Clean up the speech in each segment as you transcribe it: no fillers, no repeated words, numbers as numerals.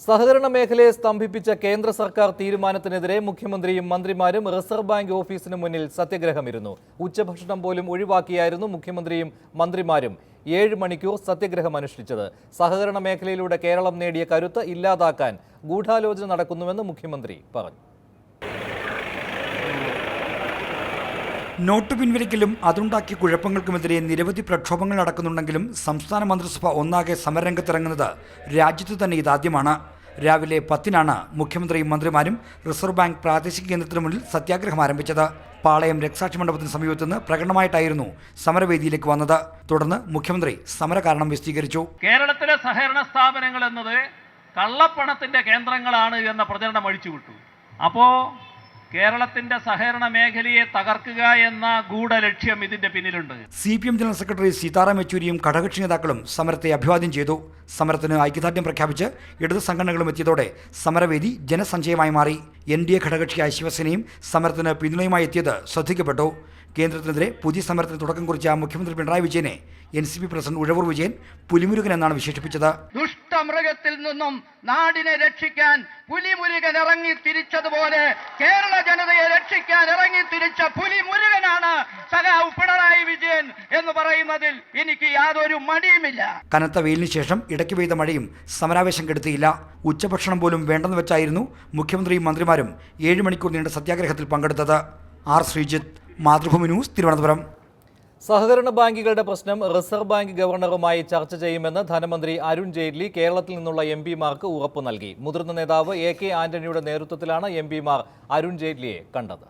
സഹകരണ മേഖലയെ സ്തംഭിപ്പിച്ച കേന്ദ്ര സർക്കാർ തീരുമാനത്തിനെതിരെ മുഖ്യമന്ത്രിയും മന്ത്രിമാരും റിസർവ് ബാങ്ക് ഓഫീസിന് മുന്നിൽ സത്യഗ്രഹമിരുന്നു. ഉച്ചഭക്ഷണം പോലും ഒഴിവാക്കിയായിരുന്നു മുഖ്യമന്ത്രിയും മന്ത്രിമാരും 7 മണിക്കൂർ സത്യഗ്രഹം അനുഷ്ഠിച്ചത്. സഹകരണ മേഖലയിലൂടെ കേരളം നേടിയ കരുത്ത് ഇല്ലാതാക്കാൻ ഗൂഢാലോചന നടക്കുന്നുവെന്ന് മുഖ്യമന്ത്രി പറഞ്ഞു. നോട്ട് പിൻവലിക്കലും അതുണ്ടാക്കിയ കുഴപ്പങ്ങൾക്കുമെതിരെ നിരവധി പ്രക്ഷോഭങ്ങൾ നടക്കുന്നുണ്ടെങ്കിലും സംസ്ഥാന മന്ത്രിസഭ ഒന്നാകെ സമരരംഗത്തിറങ്ങുന്നത് രാജ്യത്തു തന്നെ ഇതാദ്യമാണ്. രാവിലെ 10-നാണ് മുഖ്യമന്ത്രിയും മന്ത്രിമാരും റിസർവ് ബാങ്ക് പ്രാദേശിക കേന്ദ്രത്തിന് മുന്നിൽ സത്യാഗ്രഹം ആരംഭിച്ചത്. പാളയം രക്തസാക്ഷി മണ്ഡപത്തിന് സമീപത്ത് നിന്ന് പ്രകടനമായിട്ടായിരുന്നു സമരവേദിയിലേക്ക് വന്നത്. തുടർന്ന് മുഖ്യമന്ത്രി സമരകാരണം വിശദീകരിച്ചു. കേരളത്തിലെ സഹകരണ സ്ഥാപനങ്ങൾ എന്നത് കള്ളപ്പണത്തിന്റെ കേന്ദ്രങ്ങളാണ് എന്ന പ്രചരണം അഴിച്ചുവിട്ടു. അപ്പോൾ കേരളത്തിന്റെ സഹകരണ മേഖലയെ തകർക്കുക എന്ന ഗൂഢലക്ഷ്യം ഇതിന്റെ പിന്നിലുണ്ട്. CPM ജനറൽ സെക്രട്ടറി സീതാറാം യെച്ചൂരിയും ഘടകകക്ഷി നേതാക്കളും സമരത്തെ അഭിവാദ്യം ചെയ്തു. സമരത്തിന് ഐക്യദാർഢ്യം പ്രഖ്യാപിച്ച് ഇടത് സംഘടനകളും എത്തിയതോടെ സമരവേദി ജനസഞ്ചയമായി മാറി. NDA ഘടകകക്ഷിയായ ശിവസേനയും സമരത്തിന് പിന്തുണയുമായി എത്തിയത് ശ്രദ്ധിക്കപ്പെട്ടു. കേന്ദ്രത്തിനെതിരെ പുതിയ സമരത്തിന് തുടക്കം കുറിച്ച മുഖ്യമന്ത്രി പിണറായി വിജയനെ NCP പ്രസിഡന്റ് ഉഴവൂർ വിജയൻ പുലിമുരുകൻ എന്നാണ് വിശേഷിപ്പിച്ചത്. ദുഷ്ടമൃഗത്തിൽ നിന്നും നാടിനെ രക്ഷിക്കാൻ പുലിമുരുകൻ ഇറങ്ങി തിരിച്ചതുപോലെ കേരള ജനതയെ രക്ഷിക്കാൻ ഇറങ്ങി തിരിച്ച പുലിമുരുകനാണ് സഖാവ് പിണറായി വിജയൻ എന്ന് പറയുന്നതിൽ എനിക്ക് യാതൊരു മടിയുമില്ല. കനത്ത വെയിലിന് ശേഷം ഇടയ്ക്ക് പെയ്ത മഴയും സമരാവേശം കെടുത്തിയില്ല. ഉച്ചഭക്ഷണം പോലും വേണ്ടെന്ന് വെച്ചായിരുന്നു മുഖ്യമന്ത്രിയും മന്ത്രിമാരും 7 മണിക്കൂർ നീണ്ട സത്യാഗ്രഹത്തിൽ പങ്കെടുത്തത്. R. ശ്രീജിത്ത്, മാതൃഭൂമി ന്യൂസ്, തിരുവനന്തപുരം. സഹകരണ ബാങ്കുകളുടെ പ്രശ്നം റിസർവ് ബാങ്ക് ഗവർണറുമായി ചർച്ച ചെയ്യുമെന്ന് ധനമന്ത്രി അരുൺ ജെയ്റ്റ്ലി കേരളത്തിൽ നിന്നുള്ള MP-മാർക്ക് ഉറപ്പ് നൽകി. മുതിർന്ന നേതാവ് AK ആന്റണിയുടെ നേതൃത്വത്തിലാണ് MP-മാർ അരുൺ ജെയ്റ്റ്ലിയെ കണ്ടത്.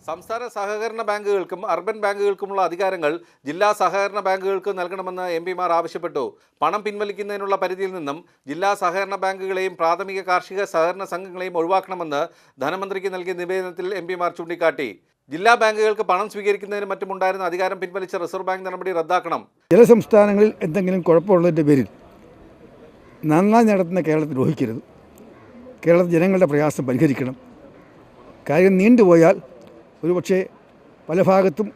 സംസ്ഥാന സഹകരണ ബാങ്കുകൾക്കും അർബൻ ബാങ്കുകൾക്കുമുള്ള അധികാരങ്ങൾ ജില്ലാ സഹകരണ ബാങ്കുകൾക്ക് നൽകണമെന്ന് MP-മാർ ആവശ്യപ്പെട്ടു. പണം പിൻവലിക്കുന്നതിനുള്ള പരിധിയിൽ നിന്നും ജില്ലാ സഹകരണ ബാങ്കുകളെയും പ്രാഥമിക കാർഷിക സഹകരണ സംഘങ്ങളെയും ഒഴിവാക്കണമെന്ന് ധനമന്ത്രിക്ക് നൽകിയ നിവേദനത്തിൽ MP-മാർ ചൂണ്ടിക്കാട്ടി. ജില്ലാ ബാങ്കുകൾക്ക് പണം സ്വീകരിക്കുന്നതിന് മറ്റുമുണ്ടായിരുന്ന അധികാരം പിൻവലിച്ച റിസർവ് ബാങ്ക് നടപടി റദ്ദാക്കണം. ചില സംസ്ഥാനങ്ങളിൽ എന്തെങ്കിലും കുഴപ്പമുള്ളതിൻ്റെ പേരിൽ നന്നായി നടത്തുന്ന കേരളത്തിൽ ഊഹിക്കരുത്. കേരളത്തിൽ ജനങ്ങളുടെ പ്രയാസം പരിഹരിക്കണം. കാര്യം നീണ്ടുപോയാൽ ഒരുപക്ഷെ പല ഭാഗത്തും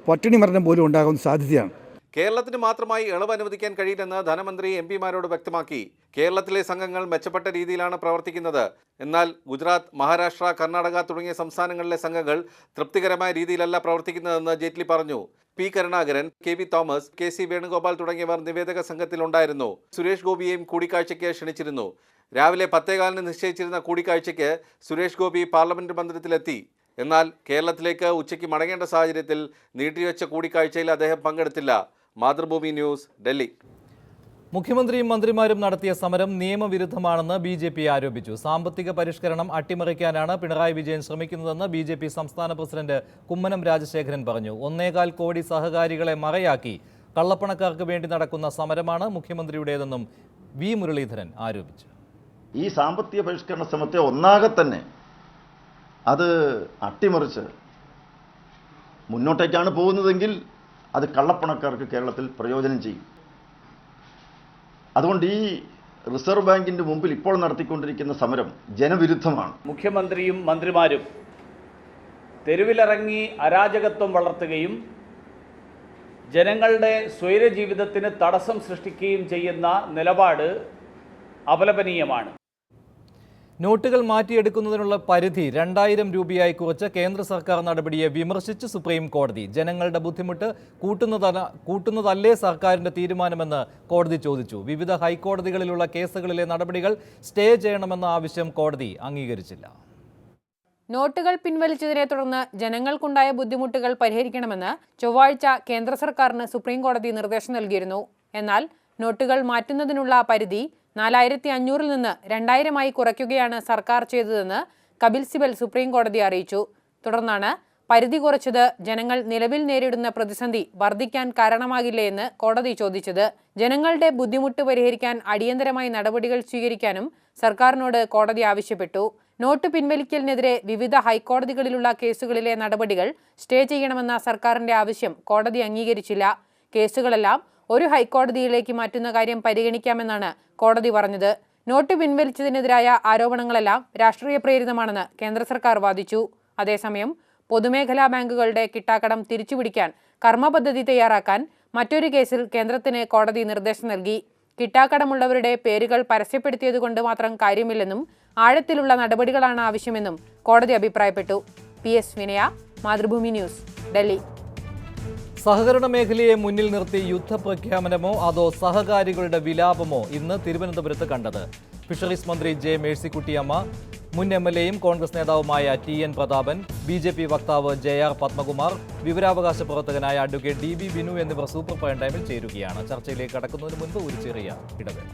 പട്ടിണി മരണം പോലും ഉണ്ടാകുന്ന സാധ്യതയാണ്. കേരളത്തിന് മാത്രമായി ഇളവ് അനുവദിക്കാൻ കഴിയില്ലെന്ന് ധനമന്ത്രി MP-മാരോട് വ്യക്തമാക്കി. കേരളത്തിലെ സംഘങ്ങൾ മെച്ചപ്പെട്ട രീതിയിലാണ് പ്രവർത്തിക്കുന്നത്. എന്നാൽ ഗുജറാത്ത്, മഹാരാഷ്ട്ര, കർണാടക തുടങ്ങിയ സംസ്ഥാനങ്ങളിലെ സംഘങ്ങൾ തൃപ്തികരമായ രീതിയിലല്ല പ്രവർത്തിക്കുന്നതെന്ന് ജെയ്റ്റ്ലി പറഞ്ഞു. P. Karunakaran, KV Thomas, KC Venugopal തുടങ്ങിയവർ നിവേദക സംഘത്തിലുണ്ടായിരുന്നു. സുരേഷ് ഗോപിയെയും കൂടിക്കാഴ്ചയ്ക്ക് ക്ഷണിച്ചിരുന്നു. രാവിലെ 10:15 നിശ്ചയിച്ചിരുന്ന കൂടിക്കാഴ്ചയ്ക്ക് സുരേഷ് ഗോപി പാർലമെന്റ് മന്ദിരത്തിലെത്തി. എന്നാൽ കേരളത്തിലേക്ക് ഉച്ചയ്ക്ക് മടങ്ങേണ്ട സാഹചര്യത്തിൽ നീട്ടിവെച്ച കൂടിക്കാഴ്ചയിൽ അദ്ദേഹം പങ്കെടുത്തില്ല. മാതൃഭൂമി ന്യൂസ്, ഡൽഹി. മുഖ്യമന്ത്രിയും മന്ത്രിമാരും നടത്തിയ സമരം നിയമവിരുദ്ധമാണെന്ന് BJP ആരോപിച്ചു. സാമ്പത്തിക പരിഷ്കരണം അട്ടിമറിക്കാനാണ് പിണറായി വിജയൻ ശ്രമിക്കുന്നതെന്ന് BJP സംസ്ഥാന പ്രസിഡന്റ് കുമ്മനം രാജശേഖരൻ പറഞ്ഞു. 1.25 കോടി സഹകാരികളെ മറയാക്കി കള്ളപ്പണക്കാർക്ക് വേണ്ടി നടക്കുന്ന സമരമാണ് മുഖ്യമന്ത്രിയുടേതെന്നും V. മുരളീധരൻ ആരോപിച്ചു. ഈ സാമ്പത്തിക പരിഷ്കരണ ശ്രമത്തെ ഒന്നാകെ തന്നെ അത് അട്ടിമറിച്ച് മുന്നോട്ടേക്കാണ് പോകുന്നതെങ്കിൽ അത് കള്ളപ്പണക്കാർക്ക് കേരളത്തിൽ പ്രയോജനം ചെയ്യും. അതുകൊണ്ട് ഈ റിസർവ് ബാങ്കിൻ്റെ മുമ്പിൽ ഇപ്പോൾ നടത്തിക്കൊണ്ടിരിക്കുന്ന സമരം ജനവിരുദ്ധമാണ്. മുഖ്യമന്ത്രിയും മന്ത്രിമാരും തെരുവിലിറങ്ങി അരാജകത്വം വളർത്തുകയും ജനങ്ങളുടെ സ്വൈരജീവിതത്തിന് തടസ്സം സൃഷ്ടിക്കുകയും ചെയ്യുന്ന നിലപാട് അപലപനീയമാണ്. നോട്ടുകൾ മാറ്റിയെടുക്കുന്നതിനുള്ള പരിധി 2000 രൂപയായി കുറച്ച് കേന്ദ്ര സർക്കാർ നടപടിയെ വിമർശിച്ച് സുപ്രീം കോടതി. ജനങ്ങളുടെ ബുദ്ധിമുട്ട് കൂട്ടുന്നതല്ലേ സർക്കാരിന്റെ തീരുമാനമെന്ന് കോടതി ചോദിച്ചു. വിവിധ ഹൈക്കോടതികളിലുള്ള കേസുകളിലെ നടപടികൾ സ്റ്റേ ചെയ്യണമെന്ന ആവശ്യം കോടതി അംഗീകരിച്ചില്ല. നോട്ടുകൾ പിൻവലിച്ചതിനെ തുടർന്ന് ജനങ്ങൾക്കുണ്ടായ ബുദ്ധിമുട്ടുകൾ പരിഹരിക്കണമെന്ന് ചൊവ്വാഴ്ച കേന്ദ്ര സർക്കാരിന് സുപ്രീം കോടതി നിർദ്ദേശം നൽകിയിരുന്നു. എന്നാൽ നോട്ടുകൾ മാറ്റുന്നതിനുള്ള പരിധി 4500-ൽ നിന്ന് 2000-ആയി കുറയ്ക്കുകയാണ് സർക്കാർ ചെയ്തതെന്ന് കപിൽ സിബൽ സുപ്രീം കോടതിയെ അറിയിച്ചു. തുടർന്നാണ് പരിധി കുറച്ചത് ജനങ്ങൾ നിലവിൽ നേരിടുന്ന പ്രതിസന്ധി വർദ്ധിക്കാൻ കാരണമാകില്ലേ എന്ന് കോടതി ചോദിച്ചത്. ജനങ്ങളുടെ ബുദ്ധിമുട്ട് പരിഹരിക്കാൻ അടിയന്തരമായി നടപടികൾ സ്വീകരിക്കാനും സർക്കാരിനോട് കോടതി ആവശ്യപ്പെട്ടു. നോട്ട് പിൻവലിക്കലിനെതിരെ വിവിധ ഹൈക്കോടതികളിലുള്ള കേസുകളിലെ നടപടികൾ സ്റ്റേ ചെയ്യണമെന്ന സർക്കാരിന്റെ ആവശ്യം കോടതി അംഗീകരിച്ചില്ല. കേസുകളെല്ലാം ഒരു ഹൈക്കോടതിയിലേക്ക് മാറ്റുന്ന കാര്യം പരിഗണിക്കാമെന്നാണ് കോടതി പറഞ്ഞത്. നോട്ട് പിൻവലിച്ചതിനെതിരായ ആരോപണങ്ങളെല്ലാം രാഷ്ട്രീയ പ്രേരിതമാണെന്ന് കേന്ദ്ര സർക്കാർ വാദിച്ചു. അതേസമയം പൊതുമേഖലാ ബാങ്കുകളുടെ കിട്ടാക്കടം തിരിച്ചുപിടിക്കാൻ കർമ്മപദ്ധതി തയ്യാറാക്കാൻ മറ്റൊരു കേസിൽ കേന്ദ്രത്തിന് കോടതി നിർദ്ദേശം നൽകി. കിട്ടാക്കടമുള്ളവരുടെ പേരുകൾ പരസ്യപ്പെടുത്തിയതുകൊണ്ട് മാത്രം കാര്യമില്ലെന്നും ആഴത്തിലുള്ള നടപടികളാണ് ആവശ്യമെന്നും കോടതി അഭിപ്രായപ്പെട്ടു. PS വിനയ, മാതൃഭൂമി ന്യൂസ്, ഡൽഹി. സഹകരണ മേഖലയെ മുന്നിൽ നിർത്തി യുദ്ധപ്രഖ്യാപനമോ അതോ സഹകാരികളുടെ വിലാപമോ ഇന്ന് തിരുവനന്തപുരത്ത് കണ്ടത്? ഫിഷറീസ് മന്ത്രി ജെ മേഴ്സിക്കുട്ടിയമ്മ, മുൻ MLAയും കോൺഗ്രസ് നേതാവുമായ TN പ്രതാപൻ, BJP വക്താവ് JR പത്മകുമാർ, വിവരാവകാശ പ്രവർത്തകനായ അഡ്വക്കേറ്റ് DB ബിനു എന്നിവർ സൂപ്പർ പ്രൈം ടൈമിൽ ചേരുകയാണ്. ചർച്ചയിലേക്ക് കടക്കുന്നതിന് മുൻപ് ഒരു ചെറിയ ഇടവേള.